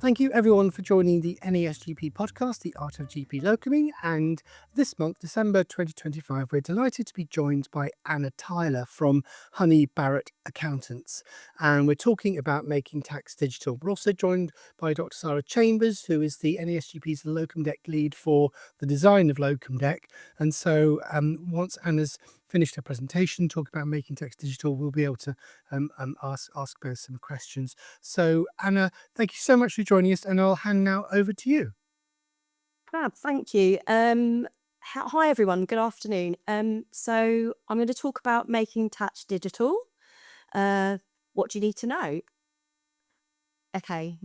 Thank you everyone for joining the NASGP podcast, The Art of GP Locuming. And this month, December 2025, we're delighted to be joined by Anna Tyler from Honey Barrett Accountants. And we're talking about making tax digital. We're also joined by Dr. Sarah Chambers, who is the NASGP's LocumDeck lead for the design of LocumDeck. And so once Anna's finished her presentation, talk about making tax digital, we'll be able to ask both some questions. So Anna, thank you so much for joining us, and I'll hand now over to you. Fab, thank you. Hi everyone, good afternoon. So I'm going to talk about making tax digital. What do you need to know? Okay,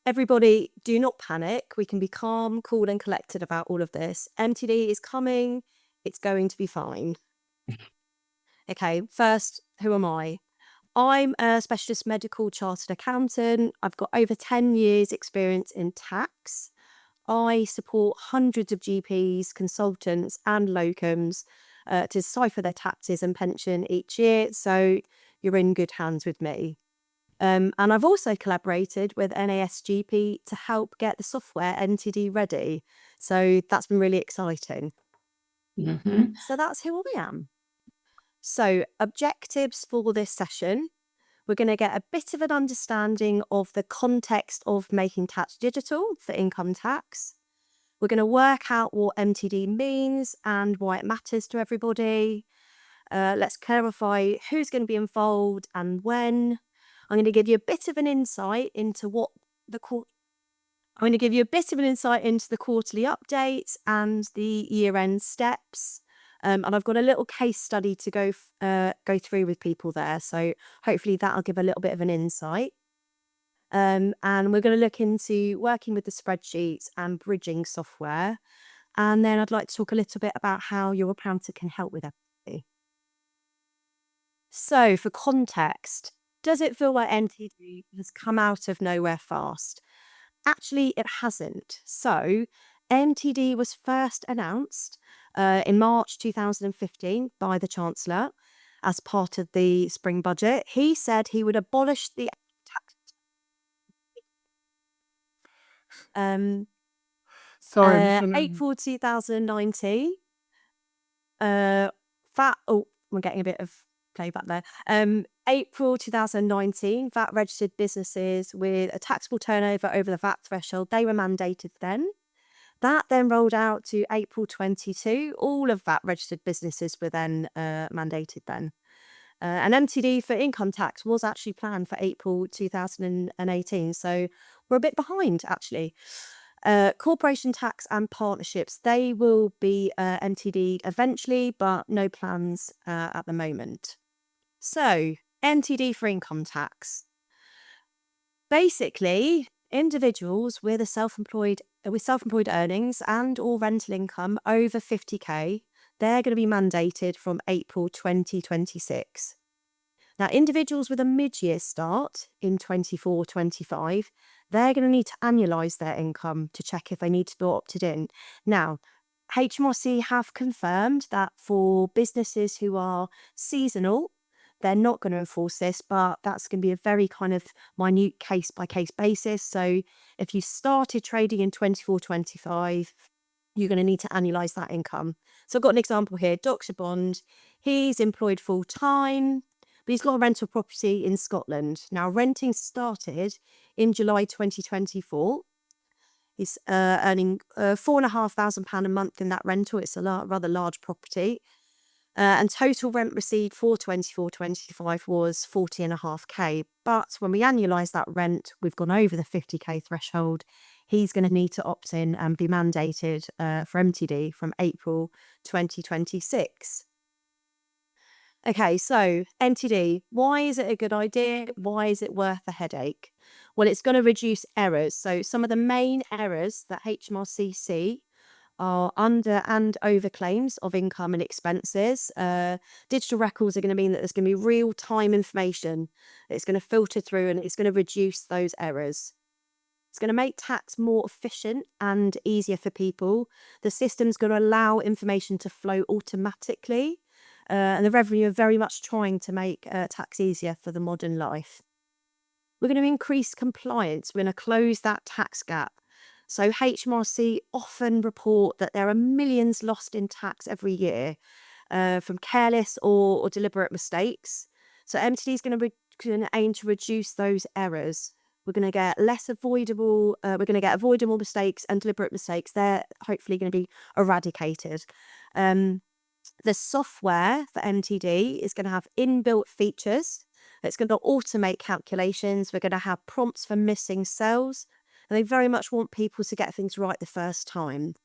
everybody, do not panic. We can be calm, cool and collected about all of this. MTD is coming. It's going to be fine. Okay, first, who am I? I'm a specialist medical chartered accountant. I've got over 10 years experience in tax. I support hundreds of GPs, consultants and locums to decipher their taxes and pension each year. So you're in good hands with me. And I've also collaborated with NASGP to help get the software NTD ready. So that's been really exciting. So that's who I am. So objectives for this session. We're going to get a bit of an understanding of the context of making tax digital for income tax. We're going to work out what MTD means and why it matters to everybody. Let's clarify who's going to be involved and when. I'm going to give you a bit of an insight into the quarterly updates and the year-end steps. And I've got a little case study to go through with people there. So hopefully that'll give a little bit of an insight. And we're going to look into working with the spreadsheets and bridging software. And then I'd like to talk a little bit about how your accountant can help with everything. So for context, does it feel like MTD has come out of nowhere fast? Actually, it hasn't. So MTD was first announced in March 2015 by the Chancellor as part of the spring budget. He said he would abolish the tax. April 2019. I'm getting a bit of playback there. April 2019, VAT registered businesses with a taxable turnover over the VAT threshold, they were mandated then. That then rolled out to April 22. All of VAT registered businesses were then mandated then. And MTD for income tax was actually planned for April 2018. So we're a bit behind, actually. Corporation tax and partnerships, they will be MTD eventually, but no plans at the moment. So MTD for income tax. Basically, individuals with self-employed earnings and or rental income over 50k, they're going to be mandated from April 2026. Now, individuals with a mid-year start in 24-25, they're going to need to annualise their income to check if they need to be opted in. Now, HMRC have confirmed that for businesses who are seasonal, they're not going to enforce this, but that's going to be a very kind of minute case-by-case basis. So if you started trading in 24-25, you're going to need to annualise that income. So I've got an example here. Dr. Bond, he's employed full-time, but he's got a rental property in Scotland. Now, renting started in July 2024. He's earning £4,500 a month in that rental. It's a rather large property. And total rent received for 24-25 was 40.5k. But when we annualise that rent, we've gone over the 50k threshold. He's going to need to opt in and be mandated for MTD from April 2026. Okay, so MTD, why is it a good idea? Why is it worth the headache? Well, it's going to reduce errors. So some of the main errors that HMRC see are under and over claims of income and expenses. Digital records are going to mean that there's going to be real-time information. It's going to filter through and it's going to reduce those errors. It's going to make tax more efficient and easier for people. The system's going to allow information to flow automatically. And the revenue are very much trying to make tax easier for the modern life. We're going to increase compliance. We're going to close that tax gap. So HMRC often report that there are millions lost in tax every year from careless or deliberate mistakes. So MTD is going to aim to reduce those errors. We're going to get less avoidable. We're going to get avoidable mistakes and deliberate mistakes. They're hopefully going to be eradicated. The software for MTD is going to have inbuilt features. It's going to automate calculations. We're going to have prompts for missing cells. And they very much want people to get things right the first time.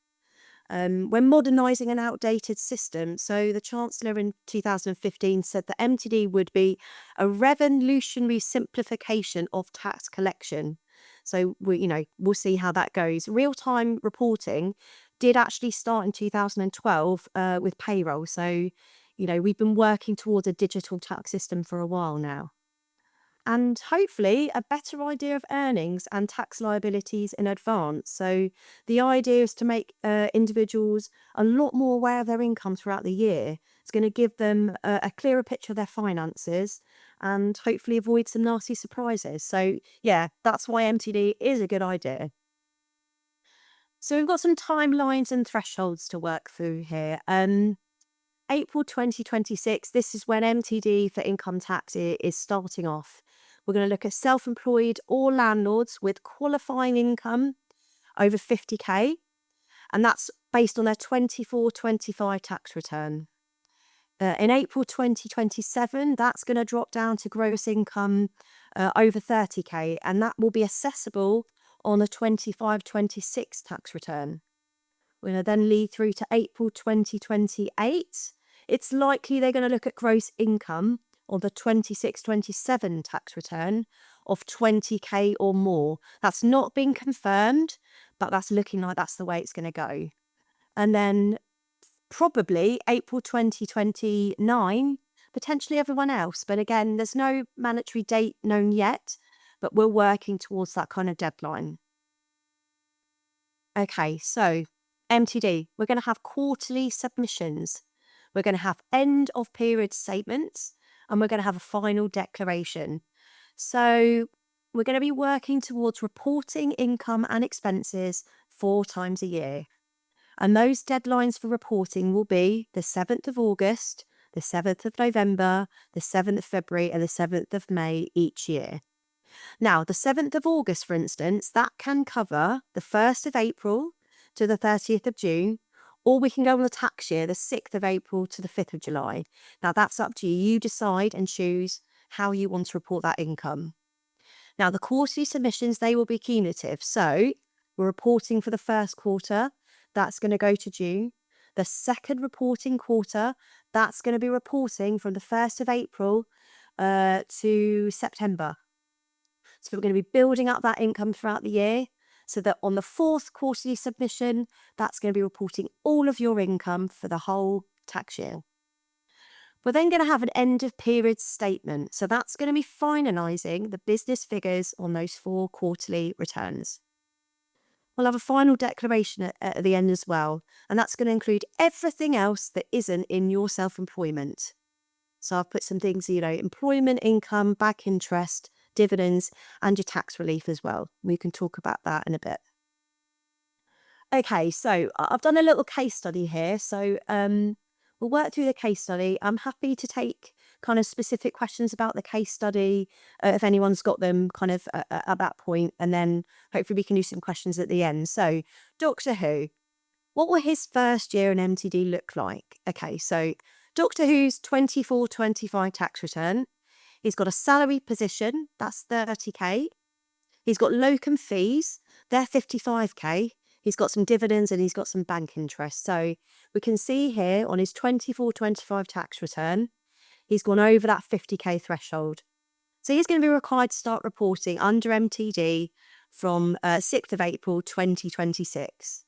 We're modernising an outdated system. So the Chancellor in 2015 said that MTD would be a revolutionary simplification of tax collection. So we'll see how that goes. Real-time reporting did actually start in 2012 with payroll. So, we've been working towards a digital tax system for a while now. And hopefully a better idea of earnings and tax liabilities in advance. So the idea is to make individuals a lot more aware of their income throughout the year. It's going to give them a clearer picture of their finances and hopefully avoid some nasty surprises. So yeah, that's why MTD is a good idea. So we've got some timelines and thresholds to work through here. April 2026, this is when MTD for income tax is starting off. We're going to look at self-employed or landlords with qualifying income over 50k, and that's based on their 24-25 tax return. In April 2027, that's going to drop down to gross income over 30k, and that will be assessable on a 25-26 tax return. We're going to then lead through to April 2028. It's likely they're going to look at gross income on the 26-27 tax return of 20k or more. That's not been confirmed, but that's looking like that's the way it's going to go. And then probably April 2029, potentially everyone else. But again, there's no mandatory date known yet, but we're working towards that kind of deadline. Okay, so MTD, we're going to have quarterly submissions. We're going to have end of period statements, and we're going to have a final declaration. So we're going to be working towards reporting income and expenses 4 times a year. And those deadlines for reporting will be the 7th of August, the 7th of November, the 7th of February, and the 7th of May each year. Now, the 7th of August, for instance, that can cover the 1st of April to the 30th of June, or we can go on the tax year, the 6th of April to the 5th of July. Now, that's up to you. You decide and choose how you want to report that income. Now, the quarterly submissions, they will be cumulative. So we're reporting for the first quarter. That's going to go to June. The second reporting quarter, that's going to be reporting from the 1st of April to September. So we're going to be building up that income throughout the year so that on the 4th quarterly submission, that's going to be reporting all of your income for the whole tax year. We're then going to have an end of period statement. So that's going to be finalising the business figures on those 4 quarterly returns. We'll have a final declaration at the end as well, and that's going to include everything else that isn't in your self-employment. So I've put some things, employment income, back interest, dividends, and your tax relief as well. We can talk about that in a bit. Okay, so I've done a little case study here. So we'll work through the case study. I'm happy to take kind of specific questions about the case study if anyone's got them kind of at that point, and then hopefully we can do some questions at the end. So Doctor Who, what will his first year in MTD look like? Okay, so Doctor Who's 24-25 tax return. He's got a salary position, that's 30k. He's got locum fees, they're 55k. He's got some dividends and he's got some bank interest. So we can see here on his 24-25 tax return, he's gone over that 50k threshold. So he's going to be required to start reporting under MTD from 6th of April 2026.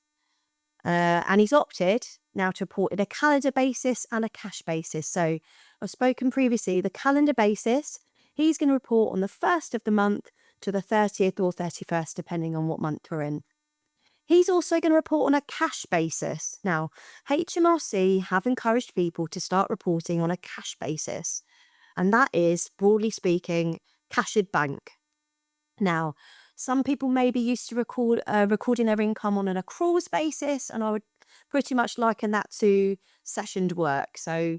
And he's opted now to report in a calendar basis and a cash basis. So I've spoken previously, the calendar basis, he's going to report on the 1st of the month to the 30th or 31st, depending on what month we're in. He's also going to report on a cash basis. Now, HMRC have encouraged people to start reporting on a cash basis, and that is, broadly speaking, cash in bank. Now, some people may be used to recording their income on an accruals basis, and I would pretty much liken that to sessioned work. So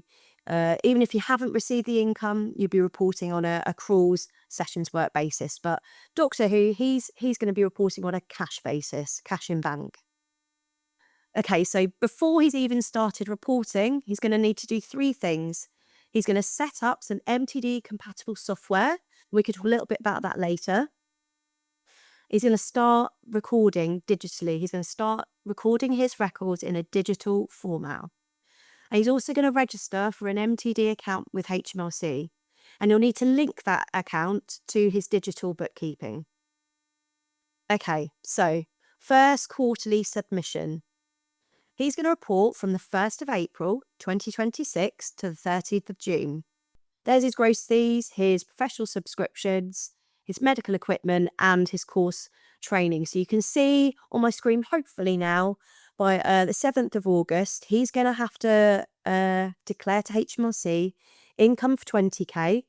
even if you haven't received the income, you'll be reporting on a accruals sessions work basis. But Doctor Who, he's going to be reporting on a cash basis, cash in bank. Okay, so before he's even started reporting, he's going to need to do 3 things. He's going to set up some MTD-compatible software. We could talk a little bit about that later. He's going to start recording digitally. He's going to start recording his records in a digital format. And he's also going to register for an MTD account with HMRC. And you'll need to link that account to his digital bookkeeping. Okay, so first quarterly submission. He's going to report from the 1st of April 2026 to the 30th of June. There's his gross fees, his professional subscriptions, his medical equipment, and his course training. So you can see on my screen, hopefully now, by the 7th of August, he's going to have to declare to HMRC income for 20k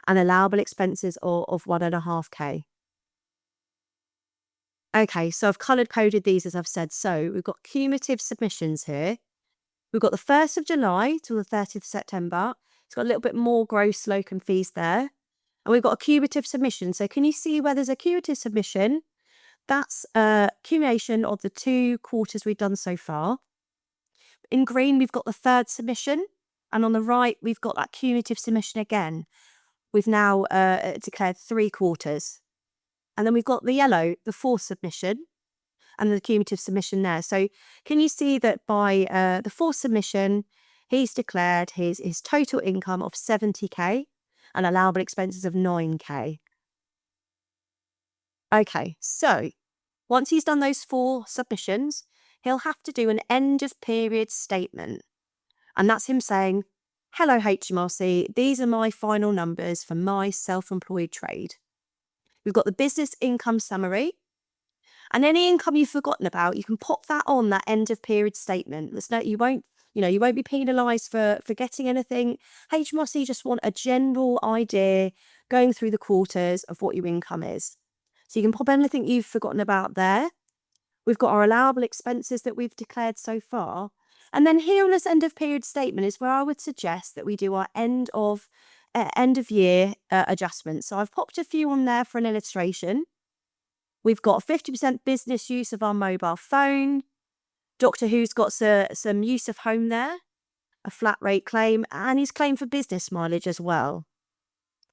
and allowable expenses of 1.5k. Okay, so I've coloured coded these as I've said. So we've got cumulative submissions here. We've got the 1st of July till the 30th of September. It's got a little bit more gross locum fees there. And we've got a cumulative submission. So can you see where there's a cumulative submission? That's a accumulation of the 2 quarters we've done so far. In green, we've got the 3rd submission. And on the right, we've got that cumulative submission again. We've now declared 3 quarters. And then we've got the yellow, the 4th submission, and the cumulative submission there. So can you see that by the 4th submission, he's declared his total income of 70k and allowable expenses of 9k. Okay, so once he's done those 4 submissions, he'll have to do an end of period statement. And that's him saying, hello HMRC, these are my final numbers for my self-employed trade. We've got the business income summary, and any income you've forgotten about, you can pop that on that end of period statement. You won't be penalised for forgetting anything. HMRC just want a general idea going through the quarters of what your income is. So you can pop anything you've forgotten about there. We've got our allowable expenses that we've declared so far. And then here on this end of period statement is where I would suggest that we do our end of year adjustments. So I've popped a few on there for an illustration. We've got 50% business use of our mobile phone. Doctor Who's got some use of home there, a flat rate claim, and his claim for business mileage as well.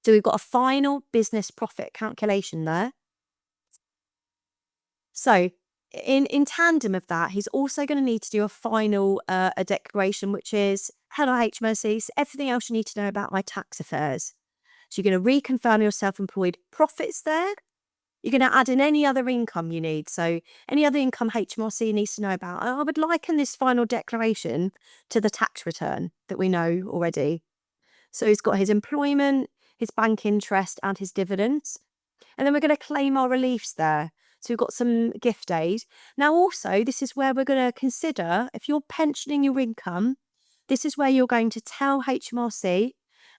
So we've got a final business profit calculation there. So in tandem of that, he's also going to need to do a final a declaration, which is, hello HMRC, so everything else you need to know about my tax affairs. So you're going to reconfirm your self-employed profits there. You're going to add in any other income you need. So any other income HMRC needs to know about. I would liken this final declaration to the tax return that we know already. So he's got his employment, his bank interest, and his dividends. And then we're going to claim our reliefs there. So we've got some gift aid. Now also, this is where we're going to consider, if you're pensioning your income, this is where you're going to tell HMRC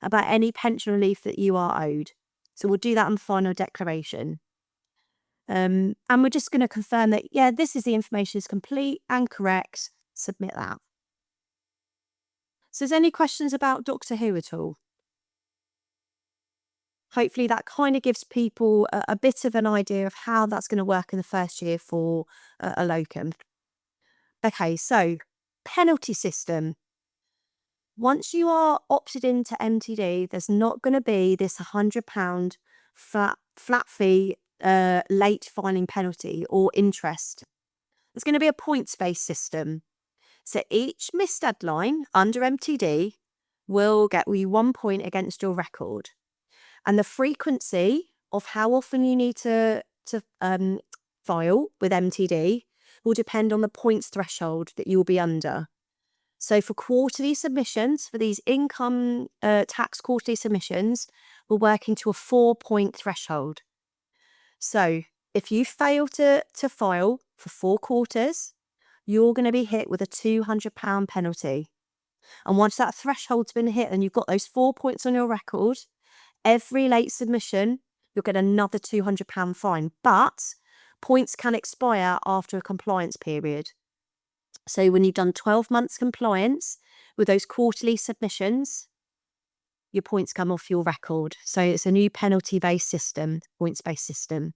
about any pension relief that you are owed. So we'll do that on the final declaration. And we're just going to confirm that, yeah, this is the information is complete and correct. Submit that. So is there any questions about Doctor Who at all? Hopefully that kind of gives people a bit of an idea of how that's going to work in the first year for a locum. Okay, so penalty system. Once you are opted into MTD, there's not going to be this £100 flat fee late filing penalty or interest. There's going to be a points-based system. So each missed deadline under MTD will get you 1 point against your record. And the frequency of how often you need to file with MTD will depend on the points threshold that you will be under. So for quarterly submissions, for these income tax quarterly submissions, we're working to a 4-point threshold. So if you fail to file for 4 quarters, you're going to be hit with a £200 penalty. And once that threshold's been hit and you've got those 4 points on your record, every late submission you'll get another £200 fine. But points can expire after a compliance period. So when you've done 12 months compliance with those quarterly submissions, your points come off your record. So it's a new penalty-based system, points-based system.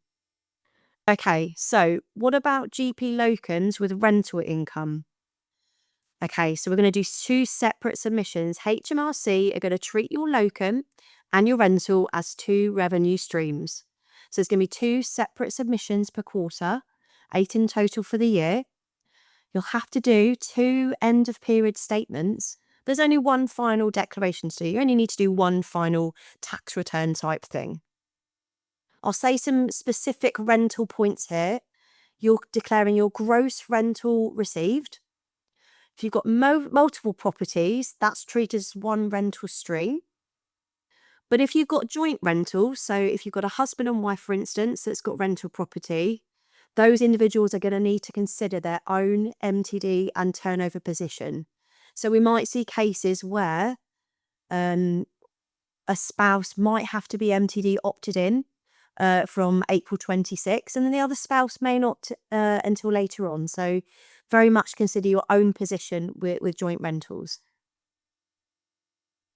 Okay, so what about GP locums with rental income? Okay, so we're going to do 2 separate submissions. HMRC are going to treat your locum and your rental as 2 revenue streams. So it's going to be 2 separate submissions per quarter, 8 in total for the year. You'll have to do 2 end-of-period statements. There's only 1 final declaration to do. You only need to do 1 final tax return type thing. I'll say some specific rental points here. You're declaring your gross rental received. If you've got multiple properties, that's treated as 1 rental stream. But if you've got joint rentals, so if you've got a husband and wife, for instance, that's got rental property, those individuals are going to need to consider their own MTD and turnover position. So we might see cases where a spouse might have to be MTD opted in from April 26, and then the other spouse may not until later on. So very much consider your own position with joint rentals.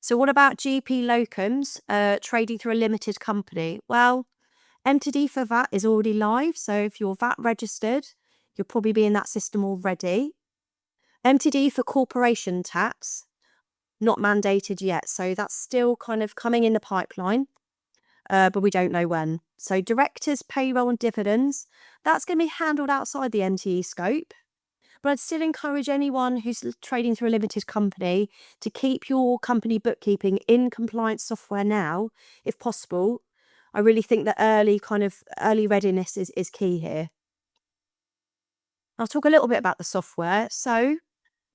So what about GP locums trading through a limited company? Well, MTD for VAT is already live. So if you're VAT registered, you'll probably be in that system already. MTD for corporation tax, not mandated yet. So that's still kind of coming in the pipeline, but we don't know when. So directors, payroll and dividends, that's going to be handled outside the MTE scope. But I'd still encourage anyone who's trading through a limited company to keep your company bookkeeping in compliance software now, if possible. I really think that early readiness is key here. I'll talk a little bit about the software. So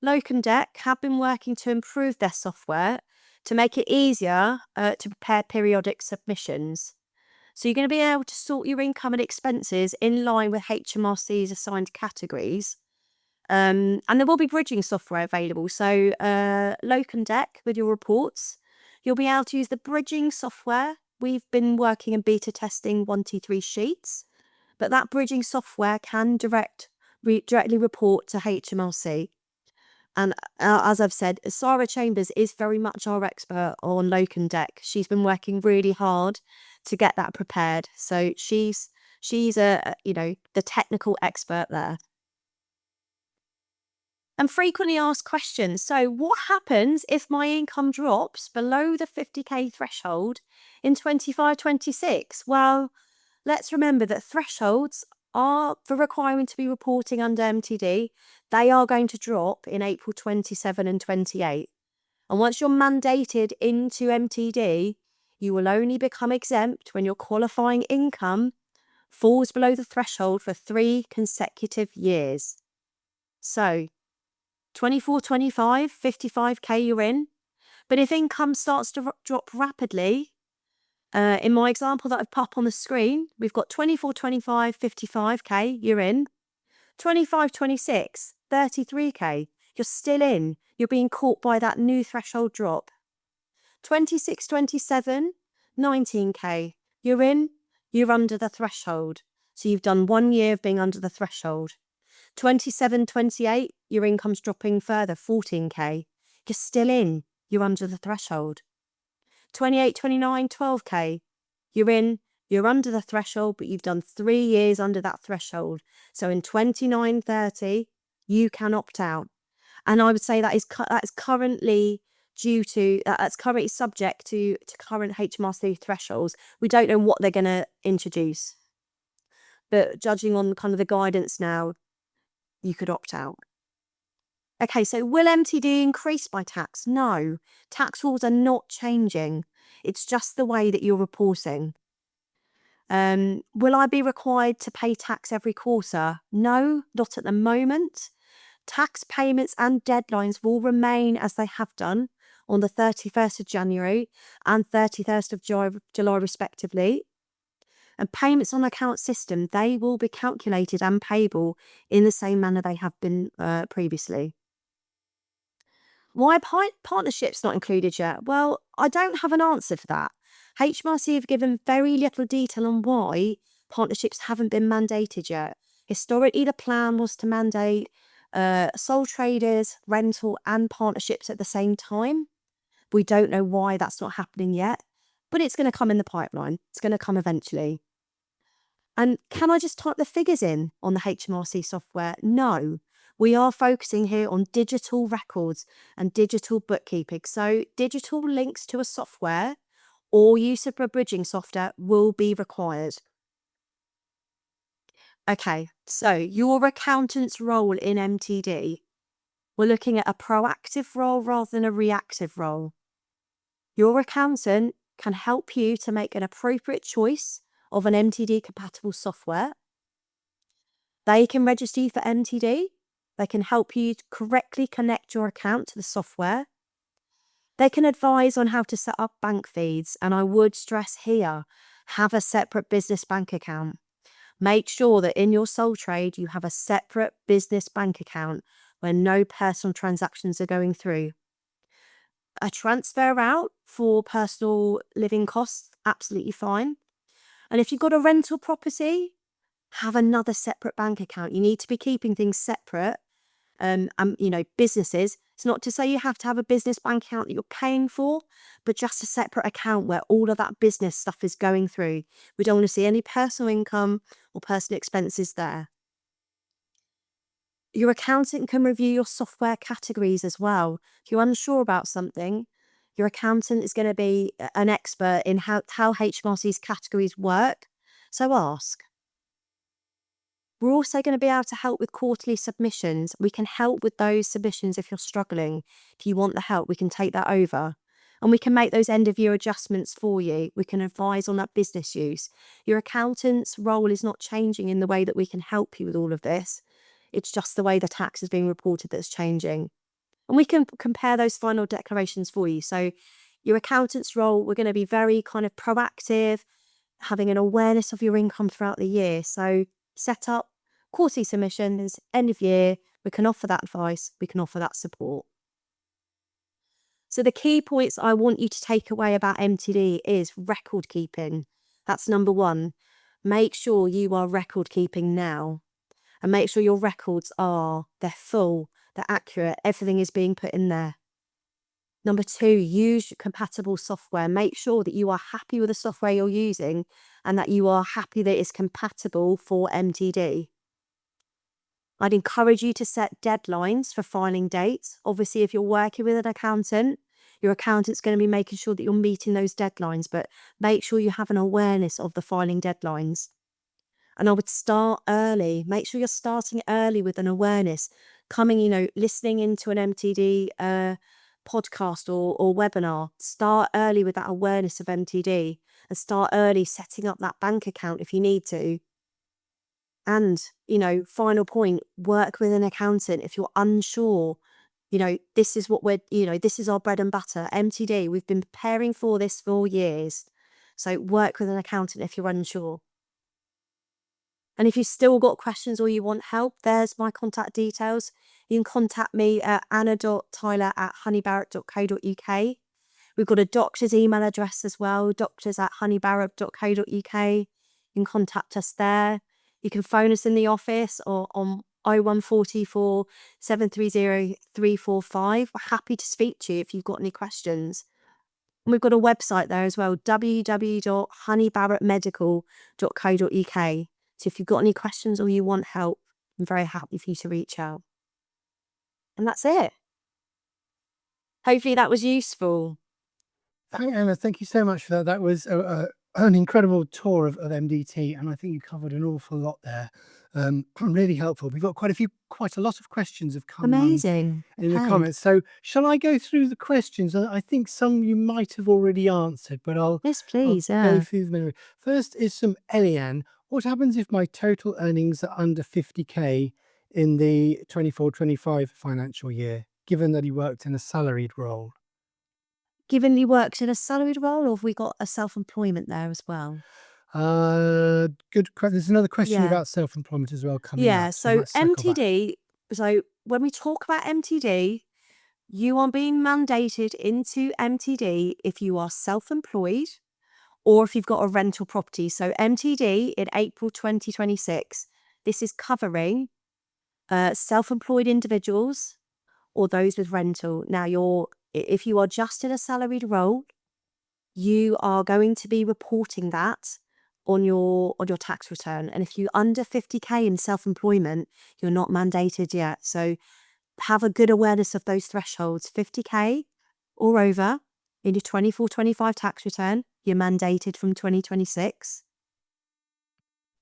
LocumDeck have been working to improve their software to make it easier to prepare periodic submissions. So you're going to be able to sort your income and expenses in line with HMRC's assigned categories. And there will be bridging software available. So LocumDeck with your reports, you'll be able to use the bridging software. We've been working in beta testing 123 sheets, but that bridging software can directly report to HMRC. And as I've said, Sarah Chambers is very much our expert on LocumDeck. She's been working really hard to get that prepared. So she's the technical expert there. And frequently asked questions. So what happens if my income drops below the 50k threshold in 25-26? Well, let's remember that thresholds are for requiring to be reporting under MTD. They are going to drop in April 27 and 28. And once you're mandated into MTD, you will only become exempt when your qualifying income falls below the threshold for 3 consecutive years. So 24-25, 55k you're in. But if income starts to drop rapidly, in my example that I've put up on the screen, we've got 24-25, 55k, you're in. 25-26, 33k, you're still in. You're being caught by that new threshold drop. 26-27, 19k, you're in, you're under the threshold. So you've done 1 year of being under the threshold. 27-28, your income's dropping further, 14k. You're still in, you're under the threshold. 28-29, 12k, you're in, you're under the threshold, but you've done 3 years under that threshold. So in 29-30, you can opt out. And I would say that's currently subject to current HMRC thresholds. We don't know what they're going to introduce. But judging on kind of the guidance now, you could opt out. Okay, so will MTD increase by tax? No, tax rules are not changing. It's just the way that you're reporting. Will I be required to pay tax every quarter? No, not at the moment. Tax payments and deadlines will remain as they have done on the 31st of January and 31st of July respectively. And payments on account system, they will be calculated and payable in the same manner they have been previously. Why partnerships not included yet? Well, I don't have an answer for that. HMRC have given very little detail on why partnerships haven't been mandated yet. Historically, the plan was to mandate sole traders, rental and partnerships at the same time. We don't know why that's not happening yet, but it's going to come in the pipeline. It's going to come eventually. And can I just type the figures in on the HMRC software? No. We are focusing here on digital records and digital bookkeeping. So digital links to a software or use of a bridging software will be required. Okay, so your accountant's role in MTD. We're looking at a proactive role rather than a reactive role. Your accountant can help you to make an appropriate choice of an MTD-compatible software. They can register you for MTD. They can help you to correctly connect your account to the software. They can advise on how to set up bank feeds. And I would stress here, have a separate business bank account. Make sure that in your sole trade, you have a separate business bank account where no personal transactions are going through. A transfer out for personal living costs, absolutely fine. And if you've got a rental property, have another separate bank account. You need to be keeping things separate. Businesses, it's not to say you have to have a business bank account that you're paying for, but just a separate account where all of that business stuff is going through. We don't want to see any personal income or personal expenses there. Your accountant can review your software categories as well. If you're unsure about something, your accountant is going to be an expert in how HMRC's categories work. So ask. We're also going to be able to help with quarterly submissions. We can help with those submissions if you're struggling. If you want the help, we can take that over. And we can make those end of year adjustments for you. We can advise on that business use. Your accountant's role is not changing in the way that we can help you with all of this. It's just the way the tax is being reported that's changing. And we can compare those final declarations for you. So your accountant's role, we're going to be very kind of proactive, having an awareness of your income throughout the year. So set up quarterly submissions, end of year, we can offer that advice, we can offer that support. So the key points I want you to take away about MTD is record keeping. That's number one. Make sure you are record keeping now and make sure your records they're full, they're accurate, everything is being put in there. Number two, use compatible software. Make sure that you are happy with the software you're using and that you are happy that it's compatible for MTD. I'd encourage you to set deadlines for filing dates. Obviously, if you're working with an accountant, your accountant's going to be making sure that you're meeting those deadlines, but make sure you have an awareness of the filing deadlines. And I would start early. Make sure you're starting early with an awareness. Listening into an MTD podcast or webinar. Start early with that awareness of MTD and start early setting up that bank account if you need to. And, final point, work with an accountant if you're unsure. This is this is our bread and butter. MTD, we've been preparing for this for years. So work with an accountant if you're unsure. And if you've still got questions or you want help, there's my contact details. You can contact me at anna.tyler@honeybarrett.co.uk. We've got a doctor's email address as well, doctors@honeybarrett.co.uk. You can contact us there. You can phone us in the office or on 01444 730 345. We're happy to speak to you if you've got any questions. And we've got a website there as well, www.honeybarrettmedical.co.uk. So if you've got any questions or you want help, I'm very happy for you to reach out. And that's it. Hopefully that was useful. Anna, thank you so much for that. That was an incredible tour of MDT, and I think you covered an awful lot there. Really helpful. We've got quite a lot of questions have come Amazing. in the comments. So shall I go through the questions? I think some you might have already answered, but Yes, please. go through them anyway. First is from Eliane. What happens if my total earnings are under 50k in the 24-25 financial year, given that he worked in a salaried role? Given you worked in a salaried role, or have we got a self-employment there as well? Good question. There's another question Yeah. about self-employment as well coming up. So let's circle back. MTD, so when we talk about MTD, you are being mandated into MTD if you are self-employed or if you've got a rental property. So MTD in April 2026, this is covering self-employed individuals or those with rental. Now, if you are just in a salaried role, you are going to be reporting that on your tax return. And if you're under 50k in self-employment, you're not mandated yet. So have a good awareness of those thresholds. 50k or over in your 24-25 tax return, you're mandated from 2026.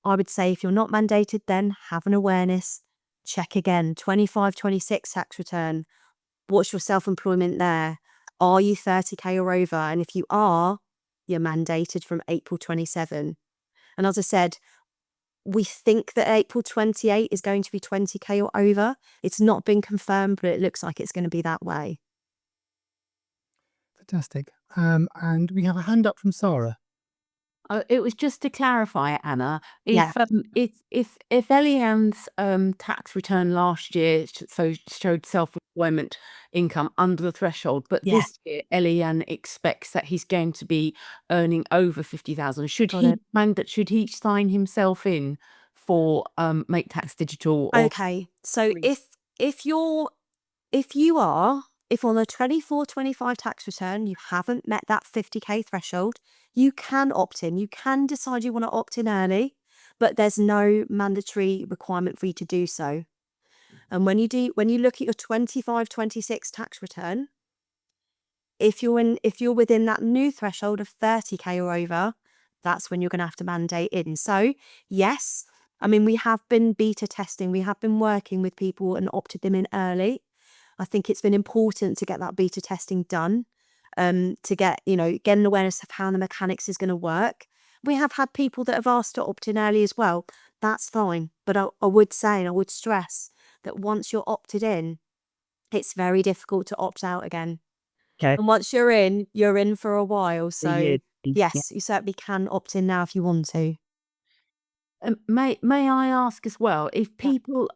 I would say if you're not mandated, then have an awareness. Check again, 25-26 tax return. What's your self-employment there? Are you 30k or over? And if you are, you're mandated from April 27. And as I said, we think that April 28 is going to be 20k or over. It's not been confirmed, but it looks like it's going to be that way. Fantastic. And we have a hand up from Sarah. It was just to clarify, Anna, Yeah. if Eliane's tax return last year showed self-employment income under the threshold, but Yeah. this year Eliane expects that he's going to be earning over 50,000. Should Got he it. should he sign himself in for Make Tax Digital? Or Okay. So if on the 24-25 tax return you haven't met that 50k threshold, you can opt in. You can decide you want to opt in early, but there's no mandatory requirement for you to do so. And when you look at your 25-26 tax return, if you're within that new threshold of 30k or over, that's when you're going to have to mandate in. So yes, I mean, we have been beta testing, we have been working with people and opted them in early. I think it's been important to get that beta testing done, to get an awareness of how the mechanics is going to work. We have had people that have asked to opt in early as well. That's fine. But I would say, and I would stress that once you're opted in, it's very difficult to opt out again. Okay. And once you're in for a while. So Yeah. yes, you certainly can opt in now if you want to. May I ask as well, if people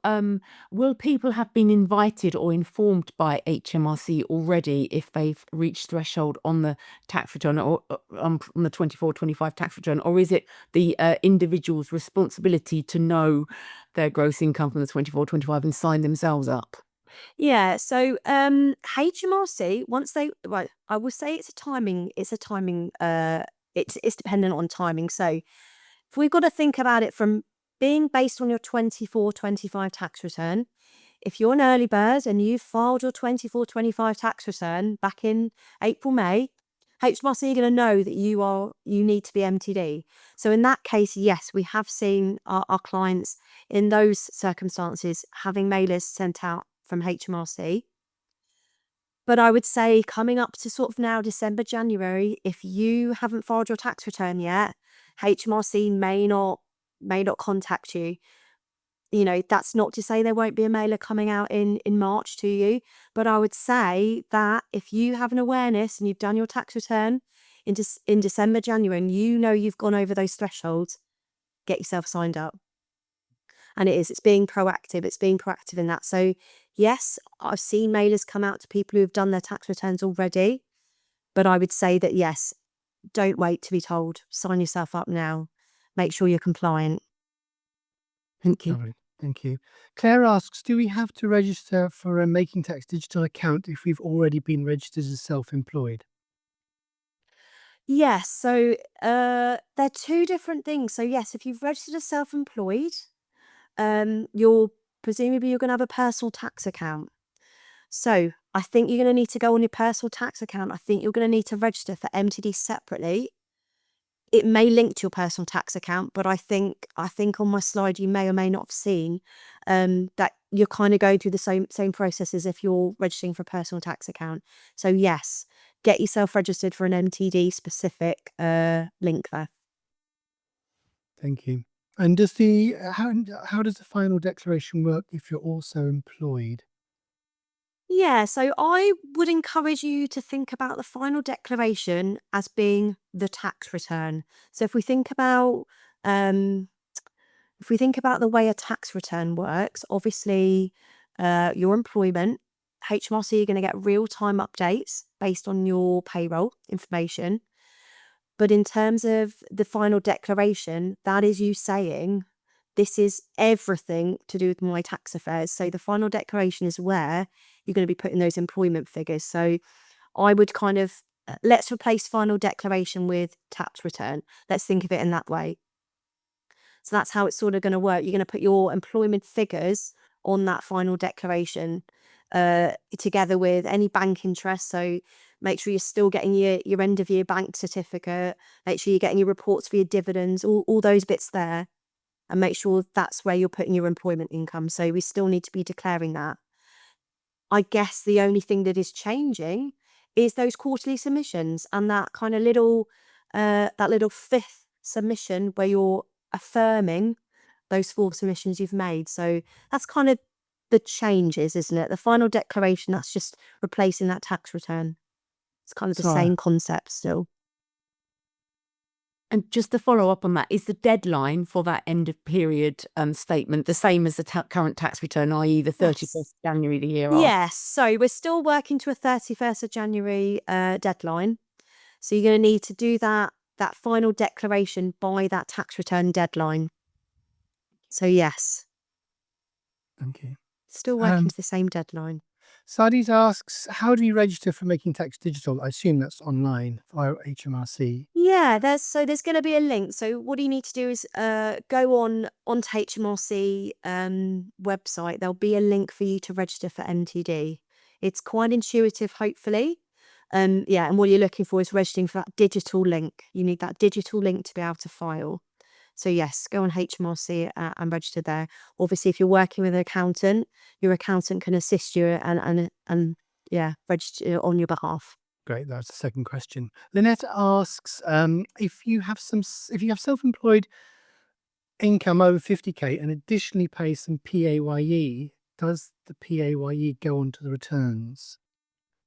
will people have been invited or informed by HMRC already if they've reached threshold on the tax return or on the 24-25 tax return, or is it the individual's responsibility to know their gross income from the 24-25 and sign themselves up? Yeah, so HMRC, once I will say it's dependent on timing. So if we've got to think about it from being based on your 24-25 tax return, if you're an early bird and you filed your 24-25 tax return back in April, May, HMRC are going to know that you need to be MTD. So in that case, yes, we have seen our clients in those circumstances having mailers sent out from HMRC. But I would say coming up to sort of now December, January, if you haven't filed your tax return yet, HMRC may not contact you. That's not to say there won't be a mailer coming out in March to you, but I would say that if you have an awareness and you've done your tax return in December, January, and you've gone over those thresholds, get yourself signed up. And it's being proactive. It's being proactive in that. So yes, I've seen mailers come out to people who have done their tax returns already, but I would say that yes, don't wait to be told. Sign yourself up now. Make sure you're compliant. Thank you. Lovely. Thank you. Claire asks, do we have to register for a Making Tax Digital account if we've already been registered as self-employed? Yes, so they're two different things. So yes, if you've registered as self-employed, you're going to have a personal tax account. So I think you're going to need to go on your personal tax account. I think you're going to need to register for MTD separately. It may link to your personal tax account, but I think on my slide you may or may not have seen that you're kind of going through the same process as if you're registering for a personal tax account. So yes, get yourself registered for an MTD specific link there. Thank you. And how does the final declaration work if you're also employed? Yeah, so I would encourage you to think about the final declaration as being the tax return. So if we think about the way a tax return works, obviously your employment, HMRC are going to get real-time updates based on your payroll information. But in terms of the final declaration, that is you saying, this is everything to do with my tax affairs. So the final declaration is where you're going to be putting those employment figures. So I would kind of, let's replace final declaration with tax return. Let's think of it in that way. So that's how it's sort of going to work. You're going to put your employment figures on that final declaration together with any bank interest. So make sure you're still getting your end of year bank certificate. Make sure you're getting your reports for your dividends, all those bits there. And make sure that's where you're putting your employment income. So we still need to be declaring that. I guess the only thing that is changing is those quarterly submissions and that kind of little fifth submission where you're affirming those 4 submissions you've made. So that's kind of the changes, isn't it? The final declaration, that's just replacing that tax return. It's kind of the So same concept still. And just to follow up on that, is the deadline for that end of period statement the same as the current tax return, i.e. the 31st of January the year after? Yes, so we're still working to a 31st of January deadline. So you're going to need to do that final declaration by that tax return deadline. So yes, okay. still working to the same deadline. Sadie's asks, how do you register for Making Tax Digital? I assume that's online via HMRC. Yeah, there's going to be a link. So what you need to do is go onto HMRC website. There'll be a link for you to register for MTD. It's quite intuitive, hopefully. And what you're looking for is registering for that digital link. You need that digital link to be able to file. So yes, go on HMRC and register there. Obviously, if you're working with an accountant, your accountant can assist you and register on your behalf. Great, that's the second question. Lynette asks, if you have self-employed income over 50k and additionally pay some PAYE, does the PAYE go onto the returns?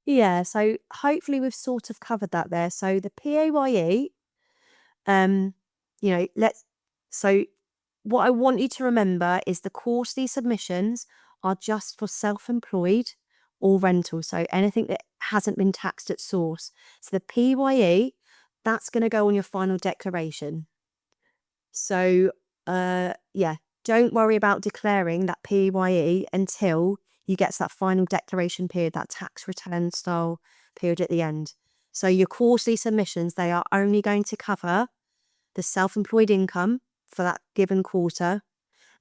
Yeah, so hopefully we've sort of covered that there. So the PAYE, so what I want you to remember is the quarterly submissions are just for self-employed or rental. So anything that hasn't been taxed at source. So the PAYE, that's going to go on your final declaration. So, don't worry about declaring that PAYE until you get to that final declaration period, that tax return style period at the end. So your quarterly submissions, they are only going to cover the self-employed income for that given quarter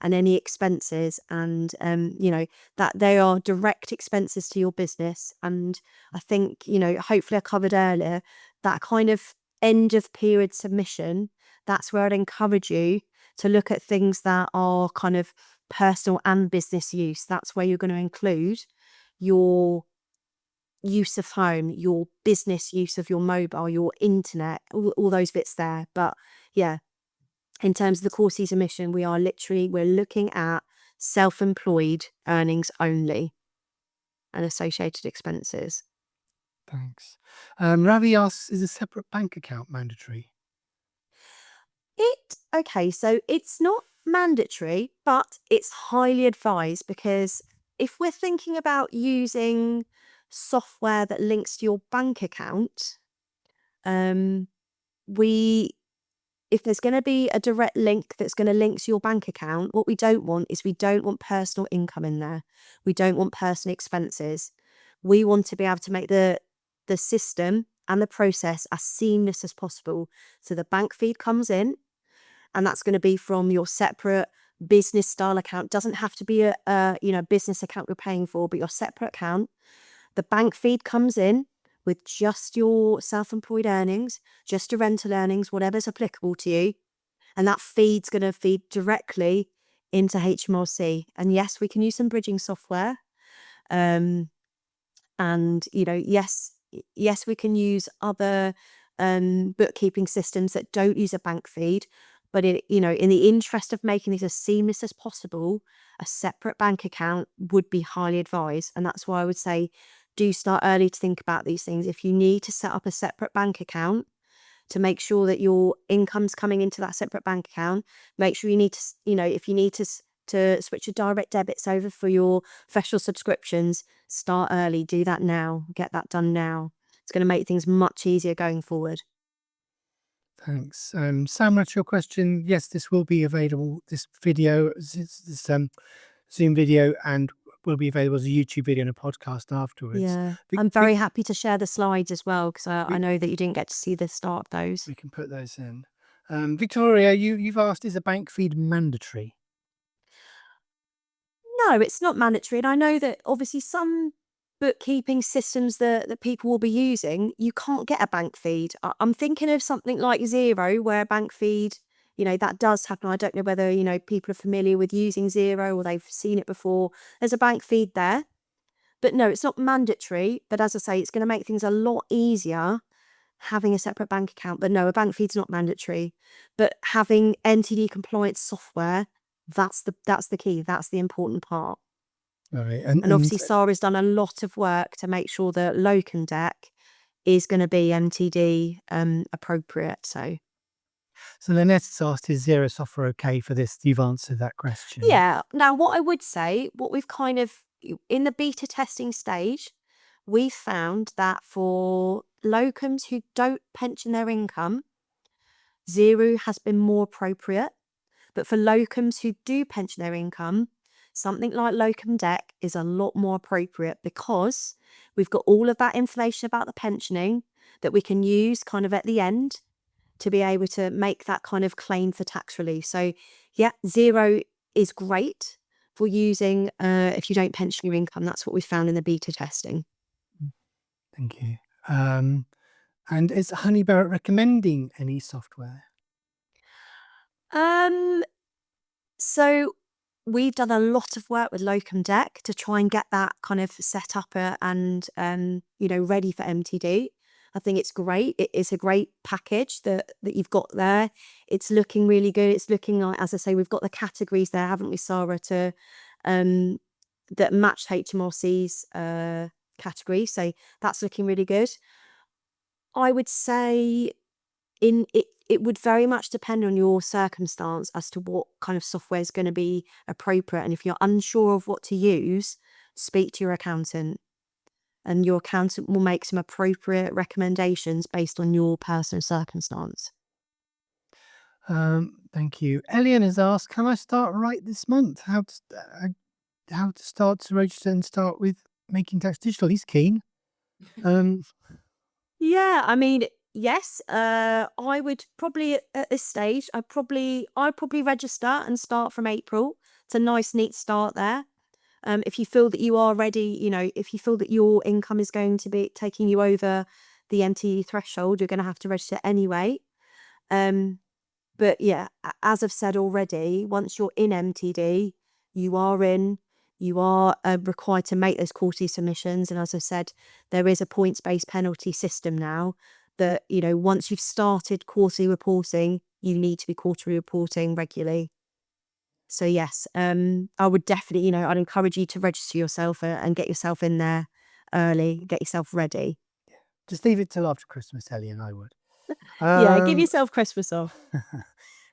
and any expenses, and that they are direct expenses to your business. And I think, hopefully I covered earlier that kind of end of period submission. That's where I'd encourage you to look at things that are kind of personal and business use. That's where you're going to include your use of home, your business use of your mobile, your internet, all those bits there. But yeah, in terms of the quarterly submission, we're looking at self-employed earnings only and associated expenses. Thanks. Ravi asks, is a separate bank account mandatory? So it's not mandatory, but it's highly advised, because if we're thinking about using software that links to your bank account, if there's going to be a direct link that's going to link to your bank account, what we don't want personal income in there. We don't want personal expenses. We want to be able to make the system and the process as seamless as possible. So the bank feed comes in, and that's going to be from your separate business style account. Doesn't have to be a business account you're paying for, but your separate account. The bank feed comes in with just your self-employed earnings, just your rental earnings, whatever's applicable to you. And that feed's going to feed directly into HMRC. And yes, we can use some bridging software. And, yes, we can use other bookkeeping systems that don't use a bank feed. But in the interest of making this as seamless as possible, a separate bank account would be highly advised. And that's why I would say, do start early to think about these things. If you need to set up a separate bank account to make sure that your income's coming into that separate bank account, make sure you need to, if you need to switch your direct debits over for your professional subscriptions, start early. Do that now. Get that done now. It's going to make things much easier going forward. Thanks. Sam, to your question, yes, this will be available. This video, this Zoom video, and will be available as a YouTube video and a podcast afterwards. Yeah, I'm very happy to share the slides as well, because I know that you didn't get to see the start of those. We can put those in. Victoria, you've asked, is a bank feed mandatory? No, it's not mandatory. And I know that obviously some bookkeeping systems that people will be using, you can't get a bank feed. I'm thinking of something like Xero, where a bank feed, that does happen. I don't know whether, people are familiar with using Xero or they've seen it before. There's a bank feed there. But no, it's not mandatory. But as I say, it's going to make things a lot easier having a separate bank account. But no, a bank feed's not mandatory. But having NTD compliant software, that's the key. That's the important part. All right. And obviously, Sarah's done a lot of work to make sure that LocumDeck is going to be MTD appropriate. So Lynette has asked, is Xero software okay for this? You've answered that question. yeah. Now, what I would say, what we've kind of, in the beta testing stage, we found that for locums who don't pension their income, Xero has been more appropriate. But for locums who do pension their income, something like LocumDeck is a lot more appropriate, because we've got all of that information about the pensioning that we can use kind of at the end to be able to make that kind of claim for tax relief. So yeah, Xero is great for using if you don't pension your income. That's what we found in the beta testing. Thank you. And is Honey Barrett recommending any software? So we've done a lot of work with LocumDeck to try and get that kind of set up and ready for MTD. I think it's great. It is a great package that you've got there. It's looking really good. It's looking like, as I say, we've got the categories there, haven't we, Sarah, to that match HMRC's category. So that's looking really good. I would say it would very much depend on your circumstance as to what kind of software is going to be appropriate. And if you're unsure of what to use, speak to your accountant, and your accountant will make some appropriate recommendations based on your personal circumstance. Thank you. Elian has asked, can I start right this month? How to start to register and start with Making Tax Digital? He's keen. Yeah, I mean, yes. I would probably at this stage, I'd probably register and start from April. It's a nice, neat start there. If you feel that you are ready, if you feel that your income is going to be taking you over the MTD threshold, you're going to have to register anyway. But yeah, as I've said already, once you're in MTD, you are required to make those quarterly submissions. And as I said, there is a points-based penalty system now that, once you've started quarterly reporting, you need to be quarterly reporting regularly. So yes, I would definitely, I'd encourage you to register yourself and get yourself in there early, get yourself ready. Just leave it till after Christmas, Elian, I would. Yeah, give yourself Christmas off.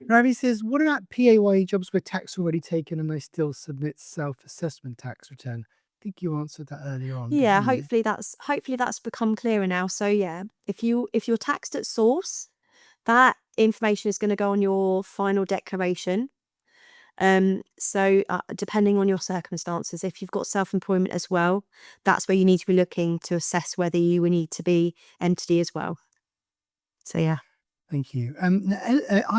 Ravi says, what about PAYE jobs where tax already taken and they still submit self-assessment tax return? I think you answered that earlier on. Yeah, didn't you? hopefully that's become clearer now. So yeah, if you're taxed at source, that information is going to go on your final declaration. So depending on your circumstances, if you've got self-employment as well, that's where you need to be looking to assess whether you will need to be entity as well. So yeah. Thank you.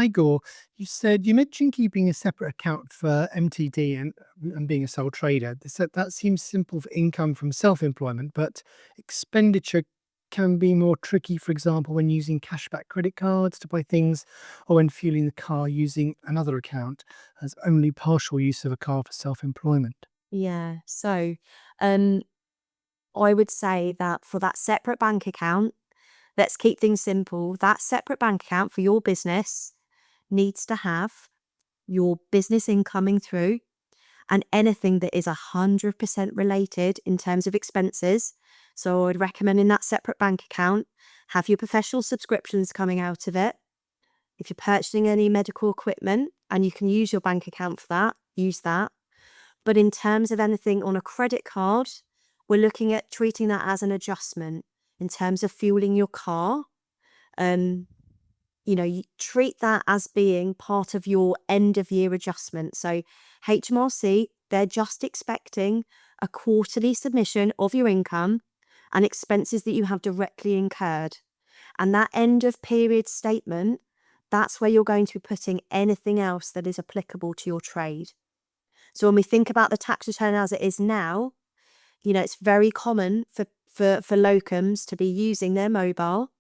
Igor, you mentioned keeping a separate account for MTD and being a sole trader. That seems simple for income from self-employment, but expenditure can be more tricky, for example, when using cashback credit cards to buy things or when fueling the car using another account as only partial use of a car for self-employment. Yeah. So I would say that for that separate bank account, let's keep things simple. That separate bank account for your business needs to have your business incoming through, and anything that is 100% related in terms of expenses. So I'd recommend in that separate bank account, have your professional subscriptions coming out of it. If you're purchasing any medical equipment and you can use your bank account for that, use that. But in terms of anything on a credit card, we're looking at treating that as an adjustment in terms of fueling your car. you treat that as being part of your end of year adjustment. So HMRC, they're just expecting a quarterly submission of your income and expenses that you have directly incurred. And that end of period statement, that's where you're going to be putting anything else that is applicable to your trade. So when we think about the tax return as it is now, it's very common for locums to be using their mobile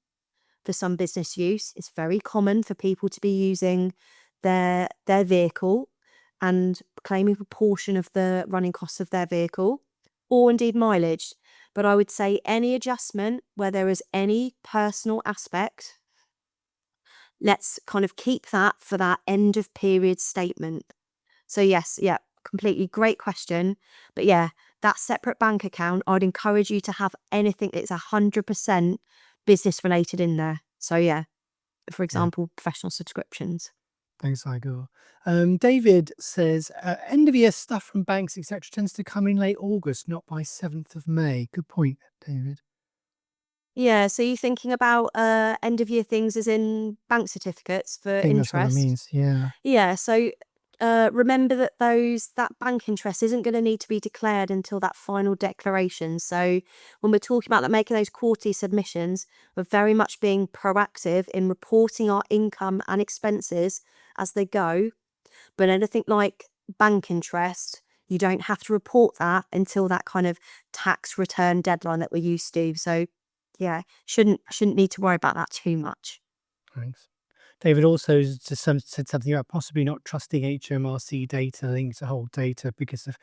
for some business use. It's very common for people to be using their vehicle and claiming a proportion of the running costs of their vehicle, or indeed mileage. But I would say any adjustment where there is any personal aspect, let's kind of keep that for that end of period statement. So yes, yeah, completely great question. But yeah, that separate bank account, I'd encourage you to have anything that's 100% business related in there. So yeah, for example, professional subscriptions. Thanks, Igor. David says, end of year stuff from banks, etc., tends to come in late August, not by 7th of May. Good point, David. Yeah, so you're thinking about end of year things as in bank certificates for I think that's what it interest. means. Yeah. Yeah, so remember that that bank interest isn't going to need to be declared until that final declaration. So when we're talking about that, making those quarterly submissions, we're very much being proactive in reporting our income and expenses as they go. But anything like bank interest, you don't have to report that until that kind of tax return deadline that we're used to. So yeah, shouldn't need to worry about that too much. Thanks. David also said something about possibly not trusting HMRC data, linked to whole data because of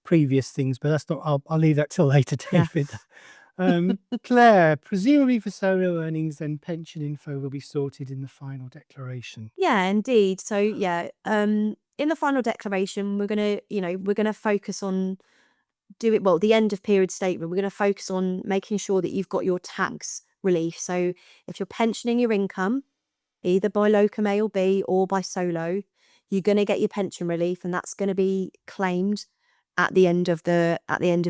previous things, but that's not. I'll leave that till later, Yeah. David. Claire, presumably for solo earnings, then pension info will be sorted in the final declaration. Yeah, indeed. So yeah, in the final declaration, we're gonna focus on the end of period statement. We're gonna focus on making sure that you've got your tax relief. So if you're pensioning your income, either by locum A or B or by solo, you're gonna get your pension relief, and that's gonna be claimed at the end of the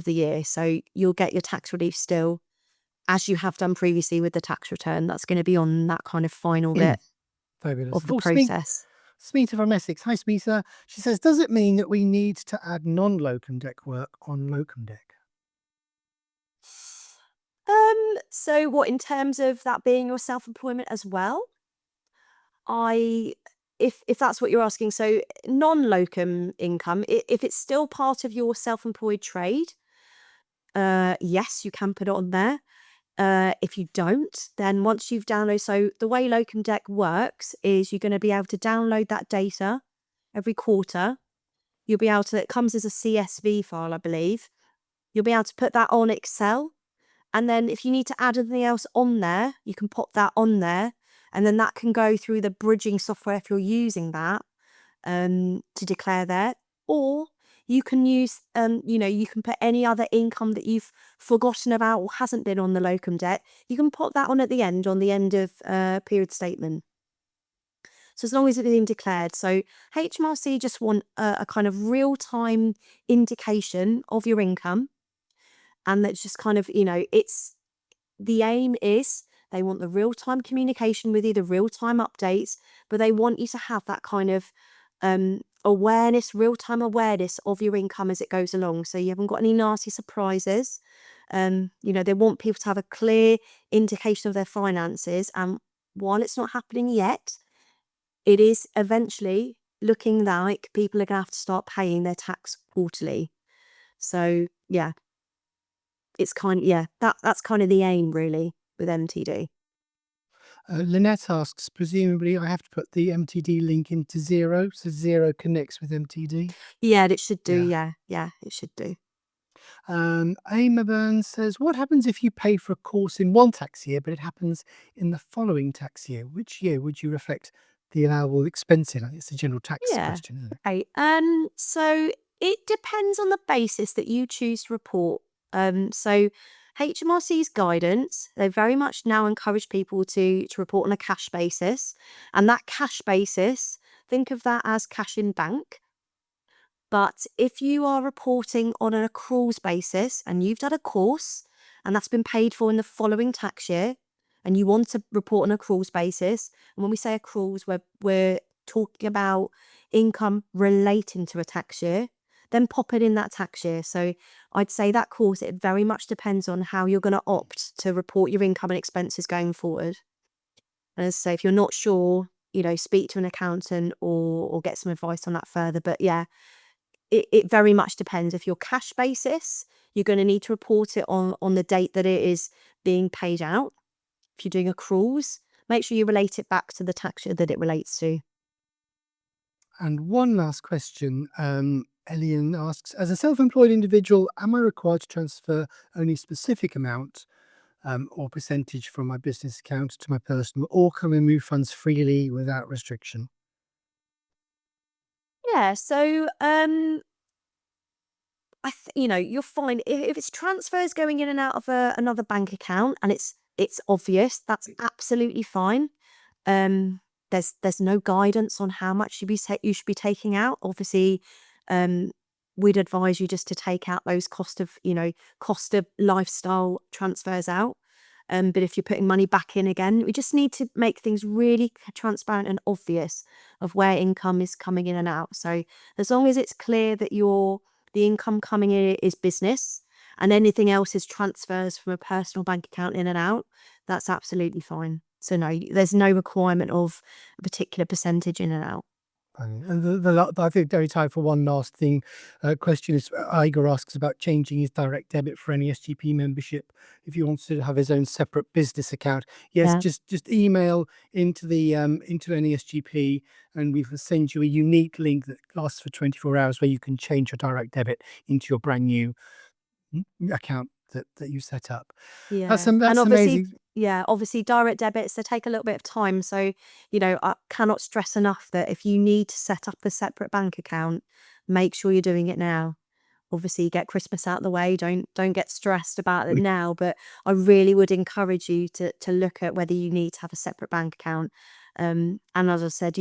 year. So you'll get your tax relief still, as you have done previously with the tax return. That's going to be on that kind of final bit Fabulous. of the process. Smita from Essex. Hi, Smita. She says, does it mean that we need to add non-LocumDeck work on LocumDeck? So what, in terms of that being your self-employment as well? If that's what you're asking, so non-locum income, if it's still part of your self-employed trade, yes, you can put it on there. If you don't, then once you've downloaded, so the way LocumDeck works is you're going to be able to download that data every quarter. You'll be able to, it comes as a CSV file, I believe. You'll be able to put that on Excel. And then if you need to add anything else on there, you can pop that on there. And then that can go through the bridging software if you're using that to declare there. Or you can use, you can put any other income that you've forgotten about or hasn't been on the LocumDeck. You can pop that on at the end of period statement. So as long as it's been declared. So HMRC just want a kind of real-time indication of your income. And that's just kind of, it's the aim is they want the real-time communication with you, the real-time updates, but they want you to have that kind of real-time awareness of your income as it goes along. So you haven't got any nasty surprises. They want people to have a clear indication of their finances. And while it's not happening yet, it is eventually looking like people are going to have to start paying their tax quarterly. So yeah, it's that's kind of the aim really with MTD. Lynette asks, presumably I have to put the MTD link into Xero, so Xero connects with MTD. Yeah, it should do. Yeah, it should do. Aima Burns says, what happens if you pay for a course in one tax year, but it happens in the following tax year? Which year would you reflect the allowable expense in? It's a general tax question, isn't it? Okay. So it depends on the basis that you choose to report. So HMRC's guidance, they very much now encourage people to report on a cash basis. And that cash basis, think of that as cash in bank. But if you are reporting on an accruals basis and you've done a course and that's been paid for in the following tax year, and you want to report on accruals basis, and when we say accruals, we're talking about income relating to a tax year, then pop it in that tax year. So I'd say that course, it very much depends on how you're going to opt to report your income and expenses going forward. And as I say, if you're not sure, speak to an accountant or get some advice on that further. But yeah, it very much depends. If you're cash basis, you're going to need to report it on the date that it is being paid out. If you're doing accruals, make sure you relate it back to the tax year that it relates to. And one last question. Elian asks, as a self-employed individual, am I required to transfer only a specific amount or percentage from my business account to my personal, or can we move funds freely without restriction? Yeah, so you're fine if it's transfers going in and out of another bank account and it's obvious. That's absolutely fine. There's no guidance on how much you should be taking out. Obviously, we'd advise you just to take out those cost of lifestyle transfers out. But if you're putting money back in again, we just need to make things really transparent and obvious of where income is coming in and out. So as long as it's clear that the income coming in is business and anything else is transfers from a personal bank account in and out, that's absolutely fine. So no, there's no requirement of a particular percentage in and out. And I think very time for one last thing. Question is, Igor asks about changing his direct debit for any SGP membership if he wants to have his own separate business account. Yes, Yeah. just email into the into NASGP, and we will send you a unique link that lasts for 24 hours where you can change your direct debit into your brand new account that you set up. Yeah. That's And obviously, amazing. obviously direct debits, they take a little bit of time. So, I cannot stress enough that if you need to set up a separate bank account, make sure you're doing it now. Obviously, get Christmas out of the way. Don't get stressed about it now. But I really would encourage you to look at whether you need to have a separate bank account. And as I said,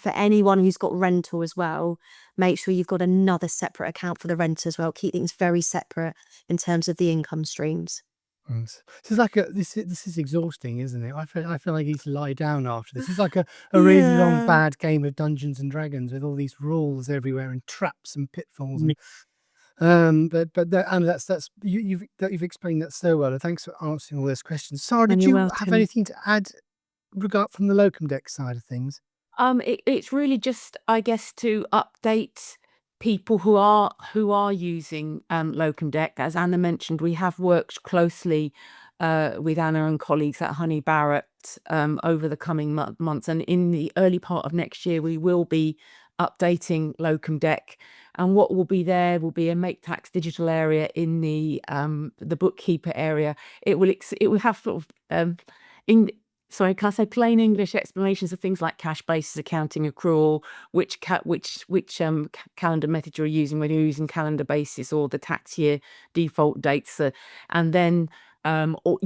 for anyone who's got rental as well, make sure you've got another separate account for the rent as well. Keep things very separate in terms of the income streams. This is like this is exhausting, isn't it? I feel like I need to lie down after this. It's like a really long Yeah. bad game of Dungeons and Dragons with all these rules everywhere and traps and pitfalls. And that's you've explained that so well. And thanks for answering all those questions. Sarah, And did you're you have welcome. anything to add from the LocumDeck side of things? It's really just, I guess, to update people who are using LocumDeck. As Anna mentioned, we have worked closely with Anna and colleagues at Honey Barrett over the coming months, and in the early part of next year, we will be updating LocumDeck. And what will be there will be a Make Tax Digital area in the bookkeeper area. It will have sort of in sorry, can I say plain English explanations of things like cash basis accounting, accrual, which calendar method you're using, whether you're using calendar basis or the tax year default dates, and then all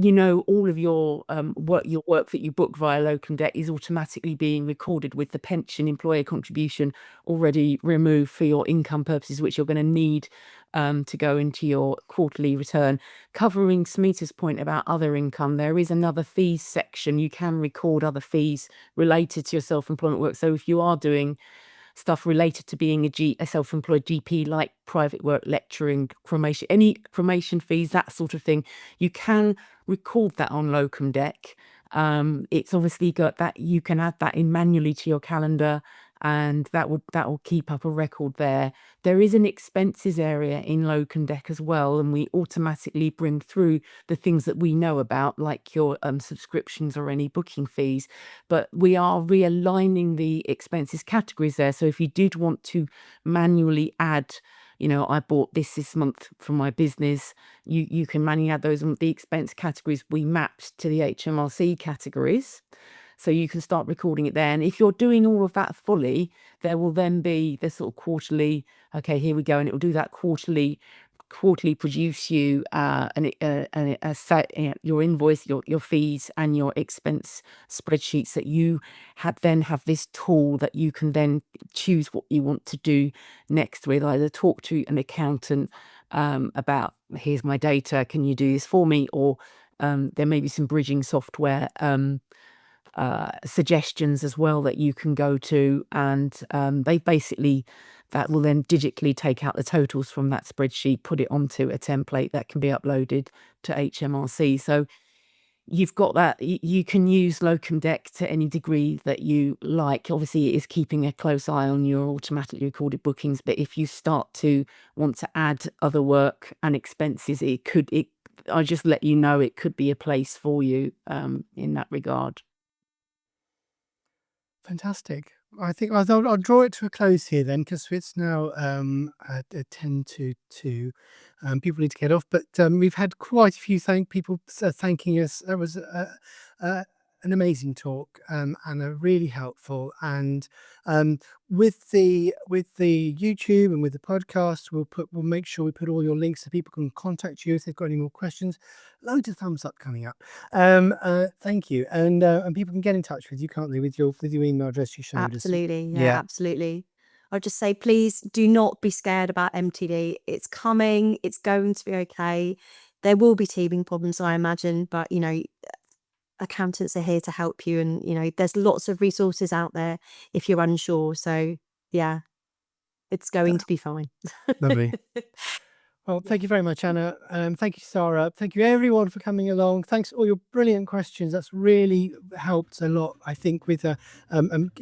of your work that you book via LocumDeck is automatically being recorded with the pension employer contribution already removed for your income purposes, which you're going to need to go into your quarterly return. Covering Smita's point about other income, there is another fees section. You can record other fees related to your self-employment work. So if you are doing stuff related to being a self-employed GP, like private work, lecturing, cremation, any cremation fees, that sort of thing, you can record that on LocumDeck. It's obviously got that, you can add that in manually to your calendar, and that will keep up a record there. There is an expenses area in LocumDeck as well, and we automatically bring through the things that we know about, like your subscriptions or any booking fees. But we are realigning the expenses categories there. So if you did want to manually add, I bought this month for my business, you can manually add those. The expense categories we mapped to the HMRC categories. So you can start recording it there. And if you're doing all of that fully, there will then be the sort of quarterly, okay, here we go. And it will do that quarterly produce you your invoice, your fees and your expense spreadsheets, that you then have this tool that you can then choose what you want to do next with. Either talk to an accountant about, here's my data, can you do this for me, or There may be some bridging software suggestions as well that you can go to, and that will then digitally take out the totals from that spreadsheet, put it onto a template that can be uploaded to HMRC. So you've got that. You can use LocumDeck to any degree that you like. Obviously, it is keeping a close eye on your automatically recorded bookings, but if you start to want to add other work and expenses, I just let you know it could be a place for you in that regard. Fantastic. I think I'll draw it to a close here then, because it's now at 10 to 2. People need to get off, but we've had quite a few people thanking us. That was an amazing talk, and a really helpful. And with the YouTube and with the podcast, we'll make sure we put all your links so people can contact you if they've got any more questions. Loads of thumbs up coming up. Thank you, and people can get in touch with you, can't they, with your email address you showed us? Absolutely, yeah, absolutely. I'll just say, please do not be scared about MTD. It's coming. It's going to be okay. There will be teething problems, I imagine, but accountants are here to help you, and there's lots of resources out there if you're unsure. So yeah, it's going to be fine. Lovely. Well, thank you very much, Anna. Thank you, Sarah. Thank you, everyone, for coming along. Thanks for all your brilliant questions. That's really helped a lot, I think, with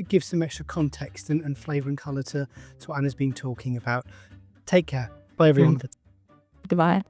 give some extra context and flavour and colour to what Anna's been talking about. Take care. Bye, everyone. Goodbye.